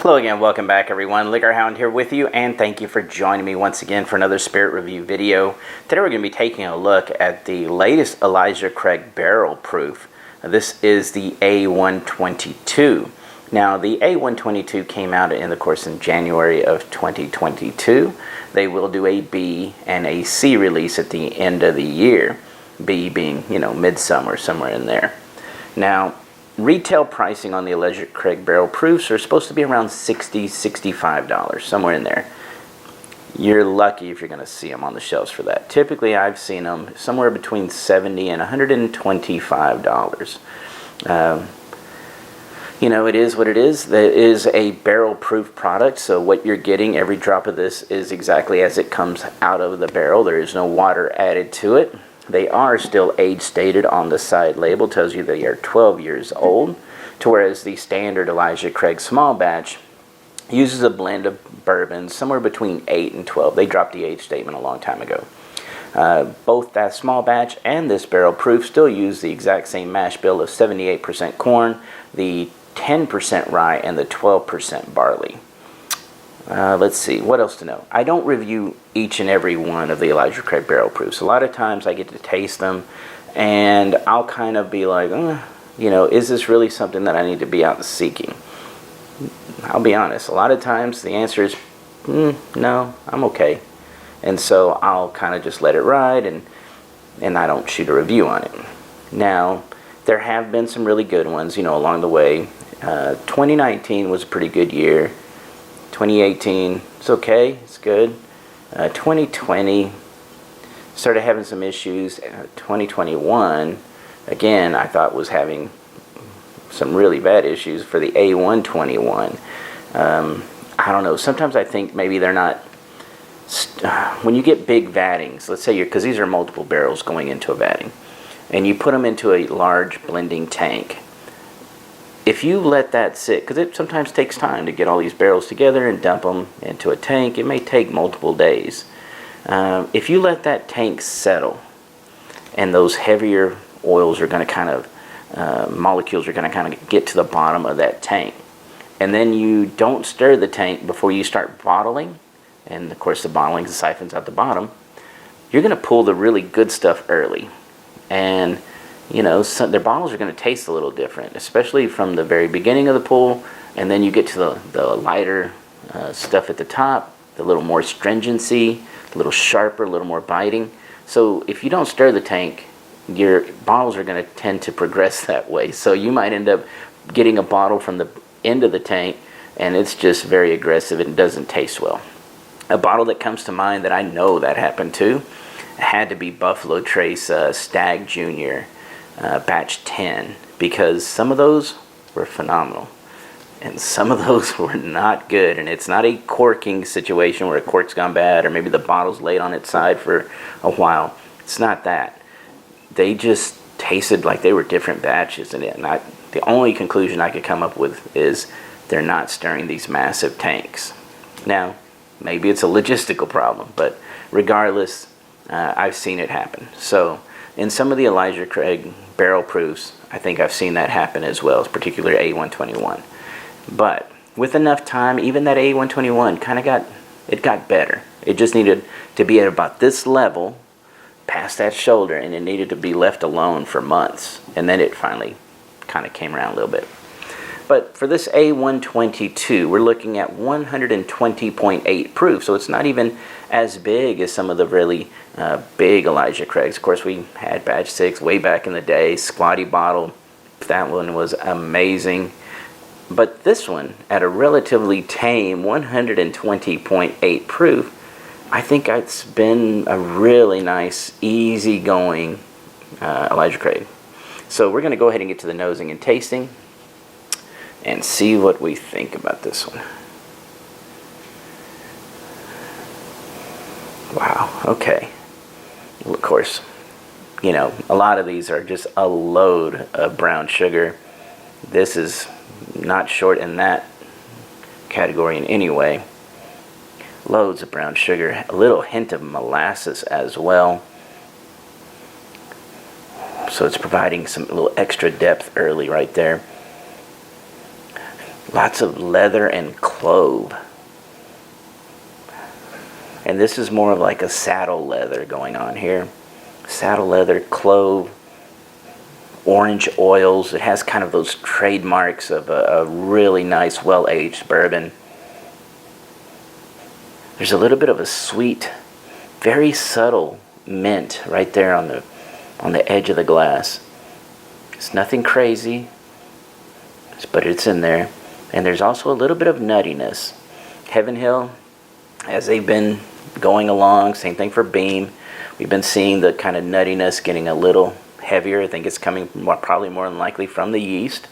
Hello again, welcome back everyone. LiquorHound here with you, and thank you for joining me once again for another spirit review video. Today we're going to be taking a look at the latest Elijah Craig barrel proof. This is the A122. Now the A122 came out in January of 2022. They will do a B and a C release at the end of the year. B being, midsummer, somewhere in there. Now, retail pricing on the Elijah Craig barrel proofs are supposed to be around $60, $65, somewhere in there. You're lucky if you're going to see them on the shelves for that. Typically, I've seen them somewhere between $70 and $125. It is what it is. It is a barrel proof product, so what you're getting, every drop of this is exactly as it comes out of the barrel. There is no water added to it. They are still age stated on the side label, tells you they are 12 years old, to whereas the standard Elijah Craig small batch uses a blend of bourbons somewhere between 8 and 12. They dropped the age statement a long time ago. Both that small batch and this barrel proof still use the exact same mash bill of 78% corn, the 10% rye, and the 12% barley. Let's see, what else to know? I don't review each and every one of the Elijah Craig barrel proofs. A lot of times I get to taste them and I'll kind of be like, is this really something that I need to be out seeking? I'll be honest, a lot of times the answer is, no, I'm okay. And so I'll kind of just let it ride and I don't shoot a review on it. Now, there have been some really good ones, along the way. 2019 was a pretty good year. 2018, it's okay, it's good. 2020 started having some issues. 2021, again, I thought was having some really bad issues for the A121. I don't know, sometimes I think maybe they're not, when you get big vattings, let's say because these are multiple barrels going into a vatting, and you put them into a large blending tank. If you let that sit, because it sometimes takes time to get all these barrels together and dump them into a tank, it may take multiple days. If you let that tank settle, and those heavier oils are going to kind of, molecules are going to kind of get to the bottom of that tank, and then you don't stir the tank before you start bottling, and of course the bottling siphons out the bottom, you're going to pull the really good stuff early. And their bottles are going to taste a little different, especially from the very beginning of the pull, and then you get to the lighter stuff at the top, the little more stringency, a little sharper, a little more biting. So if you don't stir the tank, your bottles are going to tend to progress that way. So you might end up getting a bottle from the end of the tank, and it's just very aggressive and doesn't taste well. A bottle that comes to mind that I know that happened to had to be Buffalo Trace Stag Jr. Batch 10, because some of those were phenomenal and some of those were not good. And it's not a corking situation where a cork's gone bad or maybe the bottle's laid on its side for a while. It's not that. They just tasted like they were different batches, and the only conclusion I could come up with is they're not stirring these massive tanks. Now, maybe it's a logistical problem, but regardless, I've seen it happen. So in some of the Elijah Craig barrel proofs, I think I've seen that happen as well, particularly A121. But with enough time, even that A121 kind of got better. It just needed to be at about this level, past that shoulder, and it needed to be left alone for months. And then it finally kind of came around a little bit. But for this A122, we're looking at 120.8 proof, so it's not even as big as some of the really big Elijah Craigs. Of course, we had Batch 6 way back in the day, squatty bottle. That one was amazing. But this one, at a relatively tame 120.8 proof, I think it's been a really nice, easygoing Elijah Craig. So we're going to go ahead and get to the nosing and tasting and see what we think about this one. Wow, okay. Well, of course, a lot of these are just a load of brown sugar. This is not short in that category in any way. Loads of brown sugar, a little hint of molasses as well. So it's providing some little extra depth early right there. Lots of leather and clove. And this is more of like a saddle leather going on here. Saddle leather, clove, orange oils. It has kind of those trademarks of a really nice, well-aged bourbon. There's a little bit of a sweet, very subtle mint right there on the edge of the glass. It's nothing crazy, but it's in there. And there's also a little bit of nuttiness. Heaven Hill, as they've been going along, same thing for Beam, we've been seeing the kind of nuttiness getting a little heavier. I think it's coming probably more than likely from the yeast.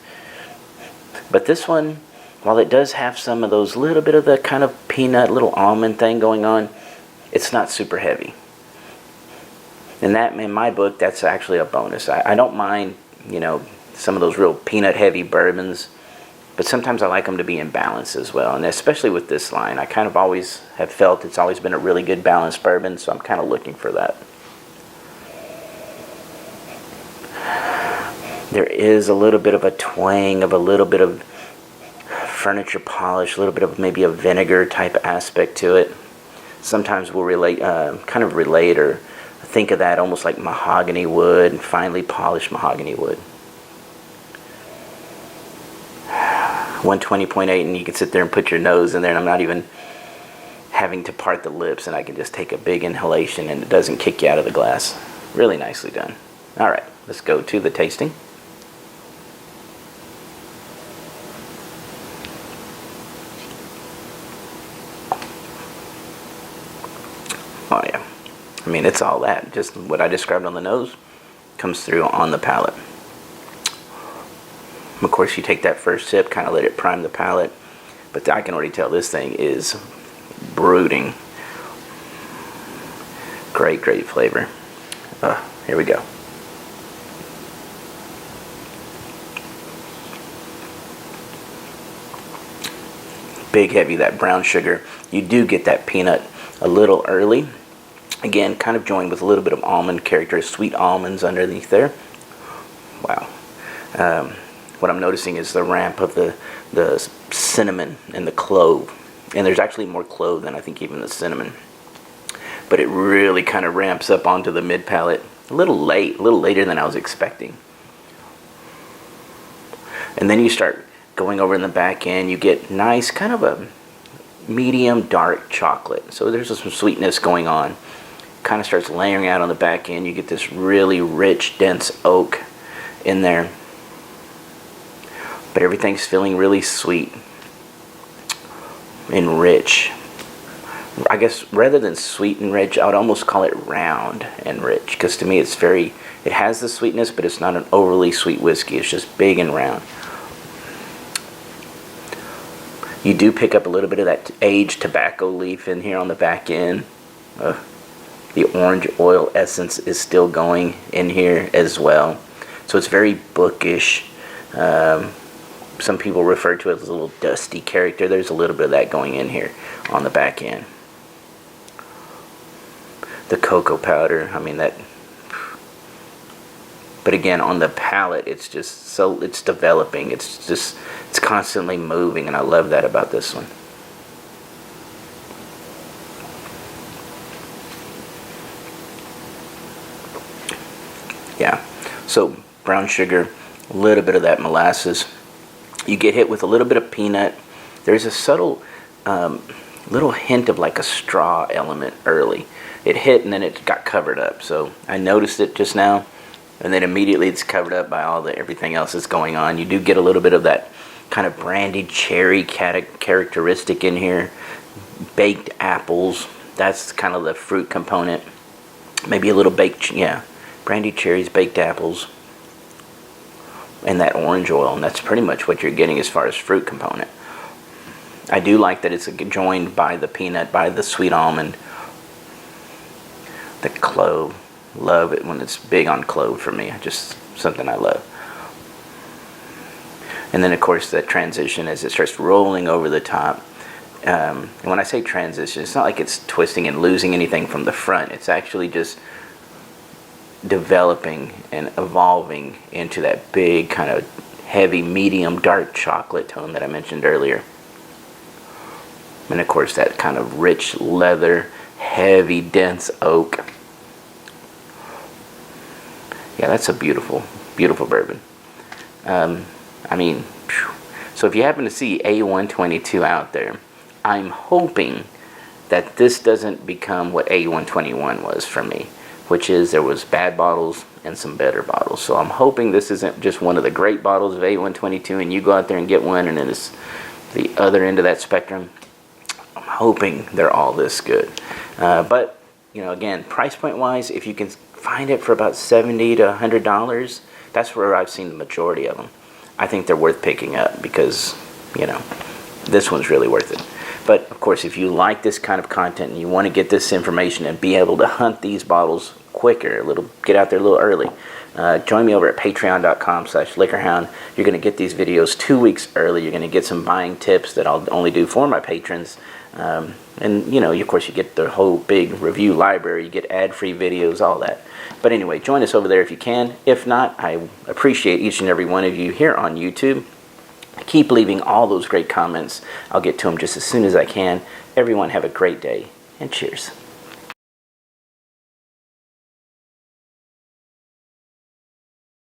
But this one, while it does have some of those little bit of the kind of peanut, little almond thing going on, it's not super heavy. And that, in my book, that's actually a bonus. I don't mind, you know, some of those real peanut heavy bourbons, but sometimes I like them to be in balance as well. And especially with this line, I kind of always have felt it's always been a really good balanced bourbon, so I'm kind of looking for that. There is a little bit of a twang of a little bit of furniture polish, a little bit of maybe a vinegar type aspect to it. Sometimes we'll kind of relate or think of that almost like mahogany wood, finely polished mahogany wood. 120.8, and you can sit there and put your nose in there, and I'm not even having to part the lips, and I can just take a big inhalation, and it doesn't kick you out of the glass. Really nicely done. All right, let's go to the tasting. Oh yeah, I mean, it's all that. Just what I described on the nose comes through on the palate. Of course, you take that first sip, kind of let it prime the palate, but I can already tell this thing is brooding. Great, great flavor. Here we go. Big heavy, that brown sugar. You do get that peanut a little early. Again, kind of joined with a little bit of almond character, sweet almonds underneath there. Wow. What I'm noticing is the ramp of the cinnamon and the clove. And there's actually more clove than I think even the cinnamon. But it really kind of ramps up onto the mid palate a little later than I was expecting. And then you start going over in the back end, you get nice kind of a medium dark chocolate. So there's some sweetness going on. Kind of starts layering out on the back end. You get this really rich, dense oak in there. But everything's feeling really sweet and rich. I guess rather than sweet and rich, I would almost call it round and rich, because to me it has the sweetness, but it's not an overly sweet whiskey. It's just big and round. You do pick up a little bit of that aged tobacco leaf in here on the back end. The orange oil essence is still going in here as well. So it's very bookish. Some people refer to it as a little dusty character. There's a little bit of that going in here on the back end. The cocoa powder, I mean that. But again, on the palate, it's just so, it's developing. It's constantly moving, and I love that about this one. Yeah, so brown sugar, a little bit of that molasses. You get hit with a little bit of peanut. There's a subtle little hint of like a straw element early. It hit and then it got covered up. So I noticed it just now, and then immediately it's covered up by all the everything else that's going on. You do get a little bit of that kind of brandied cherry characteristic in here. Baked apples, that's kind of the fruit component. Maybe a little baked, yeah, brandied cherries, baked apples, and that orange oil, and that's pretty much what you're getting as far as fruit component. I do like that it's joined by the peanut, by the sweet almond, the clove. Love it when it's big on clove for me. Just something I love. And then of course that transition as it starts rolling over the top. And when I say transition, it's not like it's twisting and losing anything from the front. It's actually just developing and evolving into that big kind of heavy medium dark chocolate tone that I mentioned earlier. And of course that kind of rich leather, heavy, dense oak. Yeah, that's a beautiful, beautiful bourbon. I mean, phew. So if you happen to see A122 out there, I'm hoping that this doesn't become what A121 was for me, which is there was bad bottles and some better bottles. So I'm hoping this isn't just one of the great bottles of A122 and you go out there and get one and it's the other end of that spectrum. I'm hoping they're all this good. But, you know, again, price point wise, if you can find it for about $70 to $100, that's where I've seen the majority of them. I think they're worth picking up because, you know, this one's really worth it. But of course, if you like this kind of content and you want to get this information and be able to hunt these bottles quicker, get out there a little early, join me over at patreon.com/LiquorHound. You're going to get these videos 2 weeks early. You're going to get some buying tips that I'll only do for my patrons. And, you know, of course, you get the whole big review library. You get ad-free videos, all that. But anyway, join us over there if you can. If not, I appreciate each and every one of you here on YouTube. Keep leaving all those great comments. I'll get to them just as soon as I can. Everyone have a great day, and cheers.